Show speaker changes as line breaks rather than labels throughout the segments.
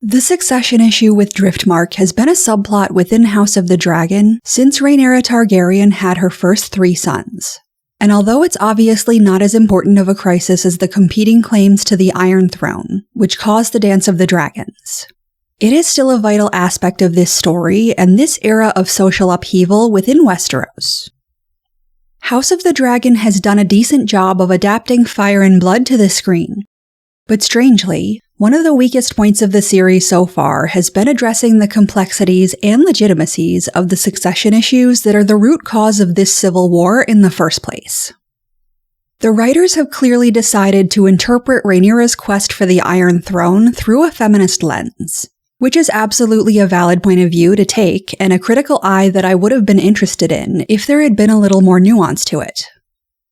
The succession issue with Driftmark has been a subplot within House of the Dragon since Rhaenyra Targaryen had her first 3 sons. And although it's obviously not as important of a crisis as the competing claims to the Iron Throne, which caused the Dance of the Dragons, it is still a vital aspect of this story and this era of social upheaval within Westeros. House of the Dragon has done a decent job of adapting Fire and Blood to the screen. But strangely, one of the weakest points of the series so far has been addressing the complexities and legitimacies of the succession issues that are the root cause of this civil war in the first place. The writers have clearly decided to interpret Rhaenyra's quest for the Iron Throne through a feminist lens, which is absolutely a valid point of view to take and a critical eye that I would have been interested in if there had been a little more nuance to it.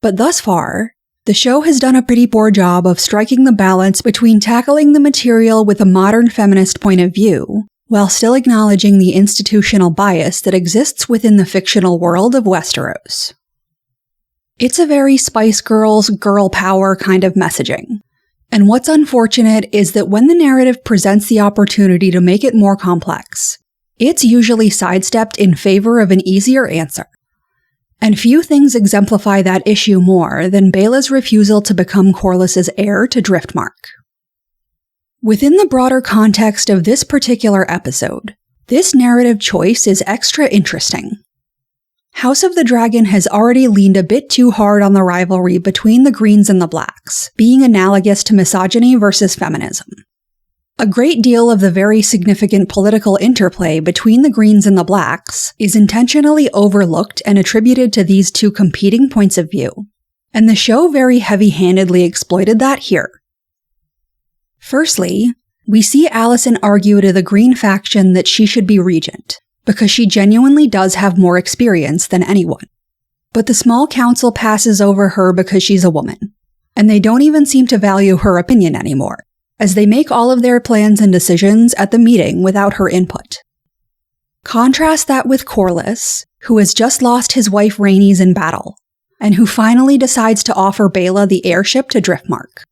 But thus far, the show has done a pretty poor job of striking the balance between tackling the material with a modern feminist point of view, while still acknowledging the institutional bias that exists within the fictional world of Westeros. It's a very Spice Girls, girl power kind of messaging. And what's unfortunate is that when the narrative presents the opportunity to make it more complex, it's usually sidestepped in favor of an easier answer. And few things exemplify that issue more than Baela's refusal to become Corlys's heir to Driftmark. Within the broader context of this particular episode, this narrative choice is extra interesting. House of the Dragon has already leaned a bit too hard on the rivalry between the Greens and the Blacks, being analogous to misogyny versus feminism. A great deal of the very significant political interplay between the Greens and the Blacks is intentionally overlooked and attributed to these two competing points of view, and the show very heavy-handedly exploited that here. Firstly, we see Alicent argue to the Green faction that she should be regent, because she genuinely does have more experience than anyone. But the small council passes over her because she's a woman, and they don't even seem to value her opinion anymore, as they make all of their plans and decisions at the meeting without her input. Contrast that with Corlys, who has just lost his wife Rhaenys in battle, and who finally decides to offer Baela the heirship to Driftmark.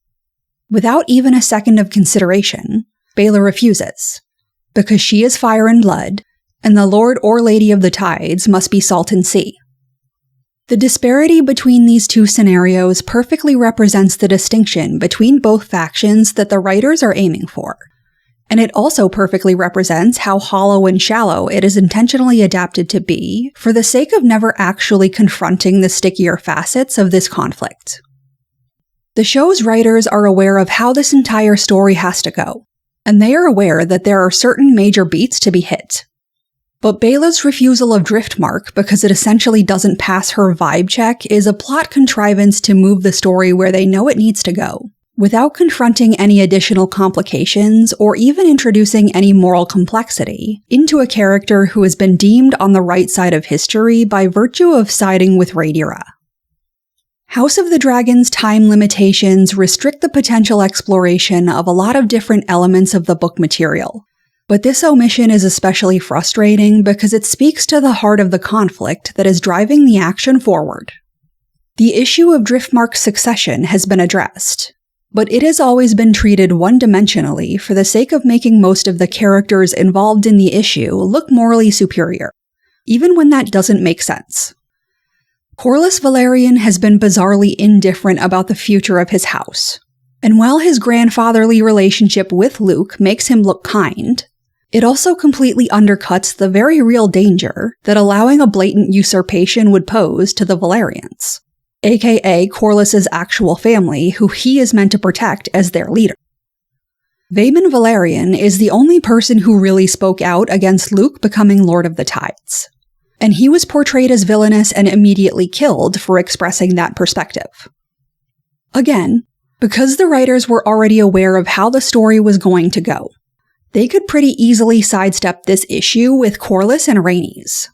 Without even a second of consideration, Baela refuses, because she is Fire and Blood, and the Lord or Lady of the Tides must be Salt and Sea. The disparity between these two scenarios perfectly represents the distinction between both factions that the writers are aiming for, and it also perfectly represents how hollow and shallow it is intentionally adapted to be for the sake of never actually confronting the stickier facets of this conflict. The show's writers are aware of how this entire story has to go, and they are aware that there are certain major beats to be hit. But Baela's refusal of Driftmark because it essentially doesn't pass her vibe check is a plot contrivance to move the story where they know it needs to go, without confronting any additional complications or even introducing any moral complexity into a character who has been deemed on the right side of history by virtue of siding with Rhaenyra. House of the Dragon's time limitations restrict the potential exploration of a lot of different elements of the book material. But this omission is especially frustrating because it speaks to the heart of the conflict that is driving the action forward. The issue of Driftmark's succession has been addressed, but it has always been treated one-dimensionally for the sake of making most of the characters involved in the issue look morally superior, even when that doesn't make sense. Corlys Velaryon has been bizarrely indifferent about the future of his house, and while his grandfatherly relationship with Luke makes him look kind, it also completely undercuts the very real danger that allowing a blatant usurpation would pose to the Velaryons, aka Corlys's actual family who he is meant to protect as their leader. Vaemond Velaryon is the only person who really spoke out against Luke becoming Lord of the Tides, and he was portrayed as villainous and immediately killed for expressing that perspective. Again, because the writers were already aware of how the story was going to go, they could pretty easily sidestep this issue with Corlys and Rhaenys.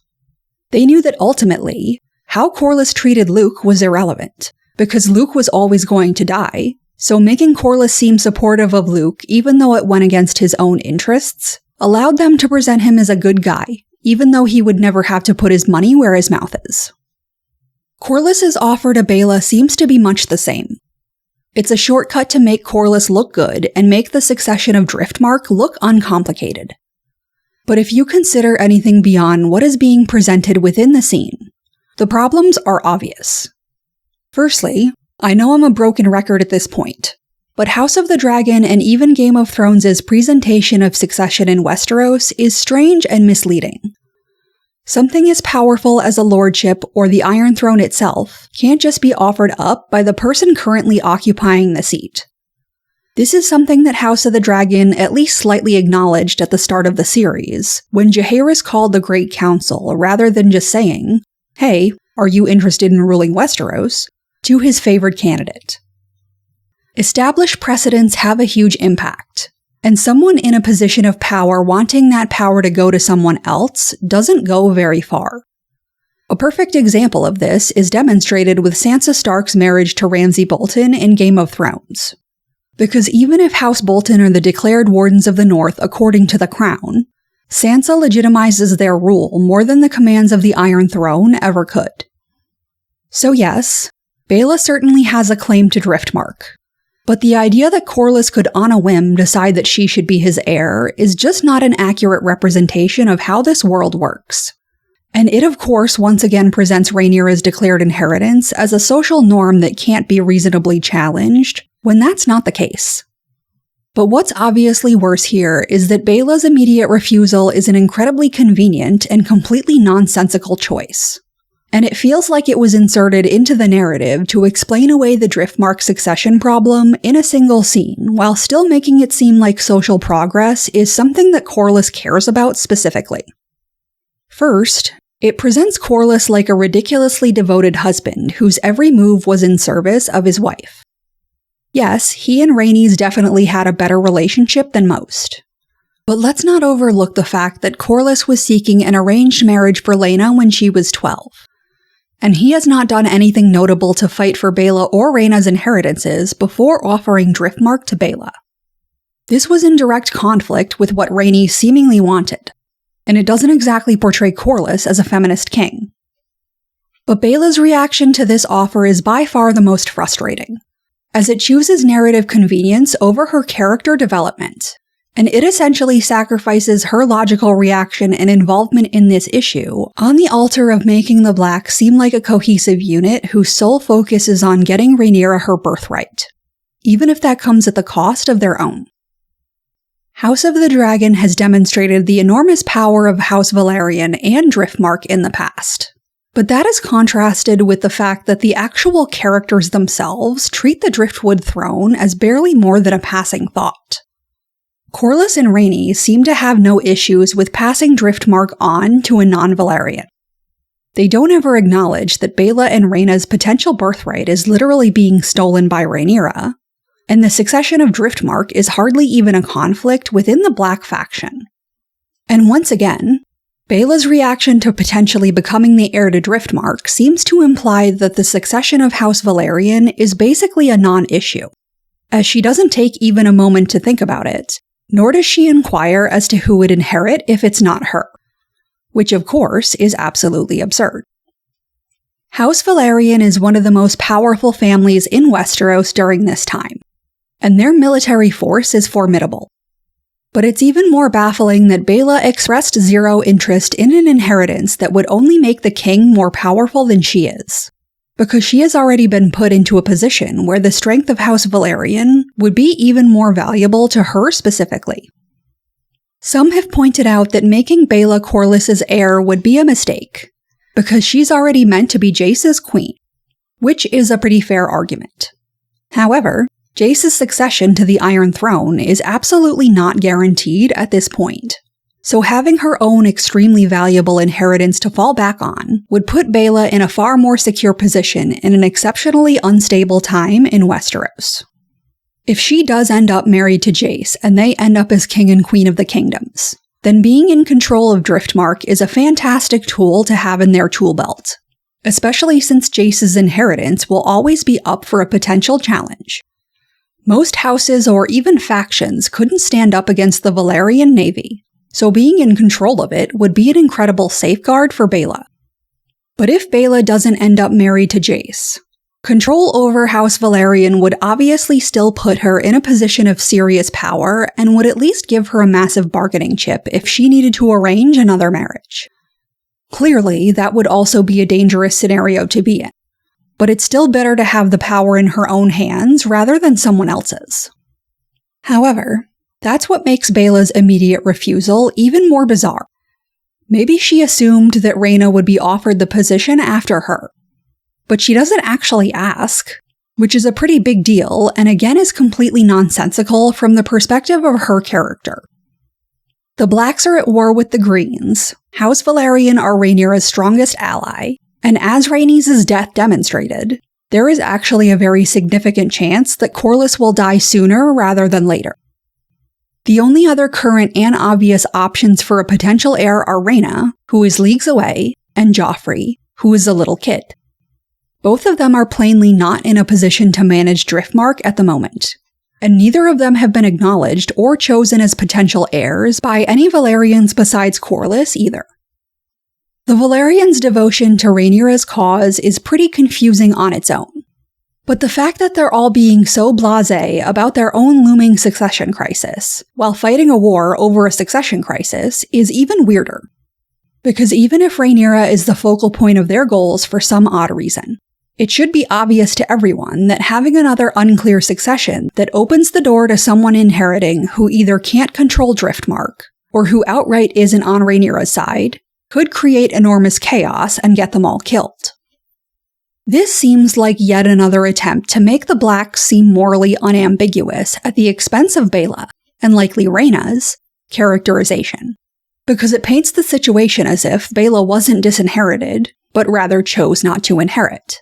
They knew that ultimately, how Corlys treated Luke was irrelevant, because Luke was always going to die, so making Corlys seem supportive of Luke even though it went against his own interests, allowed them to present him as a good guy, even though he would never have to put his money where his mouth is. Corlys's offer to Baela seems to be much the same. It's a shortcut to make Corlys look good and make the succession of Driftmark look uncomplicated. But if you consider anything beyond what is being presented within the scene, the problems are obvious. Firstly, I know I'm a broken record at this point, but House of the Dragon and even Game of Thrones' presentation of succession in Westeros is strange and misleading. Something as powerful as a lordship or the Iron Throne itself can't just be offered up by the person currently occupying the seat. This is something that House of the Dragon at least slightly acknowledged at the start of the series, when Jaehaerys called the Great Council rather than just saying, "Hey, are you interested in ruling Westeros?" to his favored candidate. Established precedents have a huge impact, and someone in a position of power wanting that power to go to someone else doesn't go very far. A perfect example of this is demonstrated with Sansa Stark's marriage to Ramsay Bolton in Game of Thrones. Because even if House Bolton are the declared Wardens of the North according to the Crown, Sansa legitimizes their rule more than the commands of the Iron Throne ever could. So yes, Baela certainly has a claim to Driftmark. But the idea that Corlys could on a whim decide that she should be his heir is just not an accurate representation of how this world works. And it of course once again presents Rhaenyra's declared inheritance as a social norm that can't be reasonably challenged, when that's not the case. But what's obviously worse here is that Baela's immediate refusal is an incredibly convenient and completely nonsensical choice. And it feels like it was inserted into the narrative to explain away the Driftmark succession problem in a single scene, while still making it seem like social progress is something that Corlys cares about specifically. First, it presents Corlys like a ridiculously devoted husband whose every move was in service of his wife. Yes, he and Rhaenys definitely had a better relationship than most. But let's not overlook the fact that Corlys was seeking an arranged marriage for Laena when she was 12. And he has not done anything notable to fight for Baela or Rhaena's inheritances before offering Driftmark to Baela. This was in direct conflict with what Rhaenys seemingly wanted, and it doesn't exactly portray Corlys as a feminist king. But Baela's reaction to this offer is by far the most frustrating, as it chooses narrative convenience over her character development. And it essentially sacrifices her logical reaction and involvement in this issue on the altar of making the Black seem like a cohesive unit whose sole focus is on getting Rhaenyra her birthright, even if that comes at the cost of their own. House of the Dragon has demonstrated the enormous power of House Velaryon and Driftmark in the past. But that is contrasted with the fact that the actual characters themselves treat the Driftwood throne as barely more than a passing thought. Corlys and Rhaenys seem to have no issues with passing Driftmark on to a non-Velaryon. They don't ever acknowledge that Baela and Rhaena's potential birthright is literally being stolen by Rhaenyra, and the succession of Driftmark is hardly even a conflict within the Black faction. And once again, Baela's reaction to potentially becoming the heir to Driftmark seems to imply that the succession of House Velaryon is basically a non-issue, as she doesn't take even a moment to think about it, nor does she inquire as to who would inherit if it's not her, which of course is absolutely absurd. House Velaryon is one of the most powerful families in Westeros during this time, and their military force is formidable. But it's even more baffling that Baela expressed zero interest in an inheritance that would only make the king more powerful than she is, because she has already been put into a position where the strength of House Velaryon would be even more valuable to her specifically. Some have pointed out that making Baela Corlys's heir would be a mistake, because she's already meant to be Jace's queen, which is a pretty fair argument. However, Jace's succession to the Iron Throne is absolutely not guaranteed at this point. So having her own extremely valuable inheritance to fall back on would put Baela in a far more secure position in an exceptionally unstable time in Westeros. If she does end up married to Jace and they end up as king and queen of the kingdoms, then being in control of Driftmark is a fantastic tool to have in their tool belt, especially since Jace's inheritance will always be up for a potential challenge. Most houses or even factions couldn't stand up against the Velaryon navy, so being in control of it would be an incredible safeguard for Baela. But if Baela doesn't end up married to Jace, Control over House Valerian would obviously still put her in a position of serious power and would at least give her a massive bargaining chip if she needed to arrange another marriage. Clearly, that would also be a dangerous scenario to be in, but it's still better to have the power in her own hands rather than someone else's. However, that's what makes Baela's immediate refusal even more bizarre. Maybe she assumed that Rhaena would be offered the position after her. But she doesn't actually ask, which is a pretty big deal and again is completely nonsensical from the perspective of her character. The Blacks are at war with the Greens, House Valerian are Rhaenyra's strongest ally, and as Rhaenys' death demonstrated, there is actually a very significant chance that Corlys will die sooner rather than later. The only other current and obvious options for a potential heir are Rhaena, who is leagues away, and Joffrey, who is a little kid. Both of them are plainly not in a position to manage Driftmark at the moment, and neither of them have been acknowledged or chosen as potential heirs by any Valerians besides Corlys either. The Valerians' devotion to Rhaenyra's cause is pretty confusing on its own, but the fact that they're all being so blasé about their own looming succession crisis, while fighting a war over a succession crisis, is even weirder. Because even if Rhaenyra is the focal point of their goals for some odd reason, it should be obvious to everyone that having another unclear succession that opens the door to someone inheriting who either can't control Driftmark, or who outright isn't on Rhaenyra's side, could create enormous chaos and get them all killed. This seems like yet another attempt to make the Blacks seem morally unambiguous at the expense of Baela, and likely Rhaena's, characterization, because it paints the situation as if Baela wasn't disinherited, but rather chose not to inherit.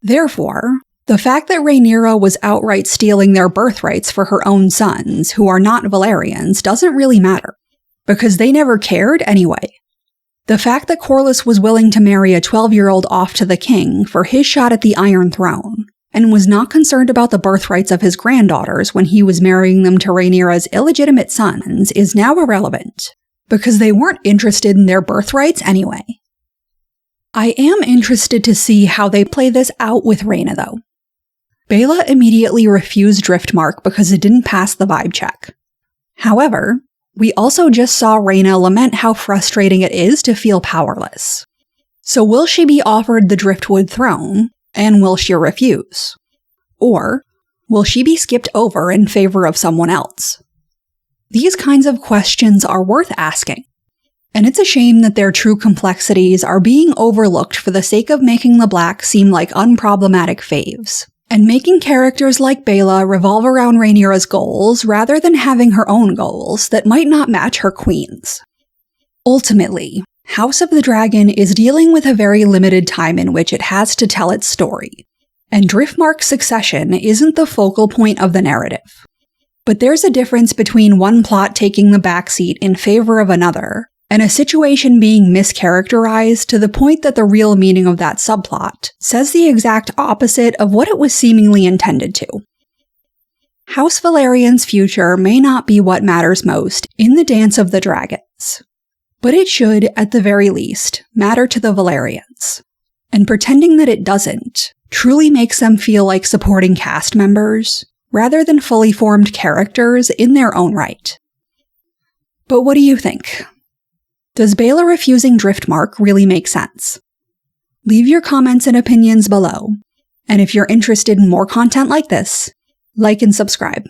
Therefore, the fact that Rhaenyra was outright stealing their birthrights for her own sons, who are not Valerians, doesn't really matter, because they never cared anyway. The fact that Corlys was willing to marry a 12-year-old off to the king for his shot at the Iron Throne, and was not concerned about the birthrights of his granddaughters when he was marrying them to Rhaenyra's illegitimate sons, is now irrelevant, because they weren't interested in their birthrights anyway. I am interested to see how they play this out with Rhaena, though. Baela immediately refused Driftmark because it didn't pass the vibe check. However, we also just saw Rhaena lament how frustrating it is to feel powerless. So will she be offered the Driftwood throne, and will she refuse? Or will she be skipped over in favor of someone else? These kinds of questions are worth asking, and it's a shame that their true complexities are being overlooked for the sake of making the Blacks seem like unproblematic faves, and making characters like Baela revolve around Rhaenyra's goals rather than having her own goals that might not match her queen's. Ultimately, House of the Dragon is dealing with a very limited time in which it has to tell its story, and Driftmark's succession isn't the focal point of the narrative. But there's a difference between one plot taking the backseat in favor of another, and a situation being mischaracterized to the point that the real meaning of that subplot says the exact opposite of what it was seemingly intended to. House Valerian's future may not be what matters most in the Dance of the Dragons, but it should, at the very least, matter to the Valerians, and pretending that it doesn't truly makes them feel like supporting cast members, rather than fully formed characters in their own right. But what do you think? Does Baela refusing Driftmark really make sense? Leave your comments and opinions below, and if you're interested in more content like this, like and subscribe.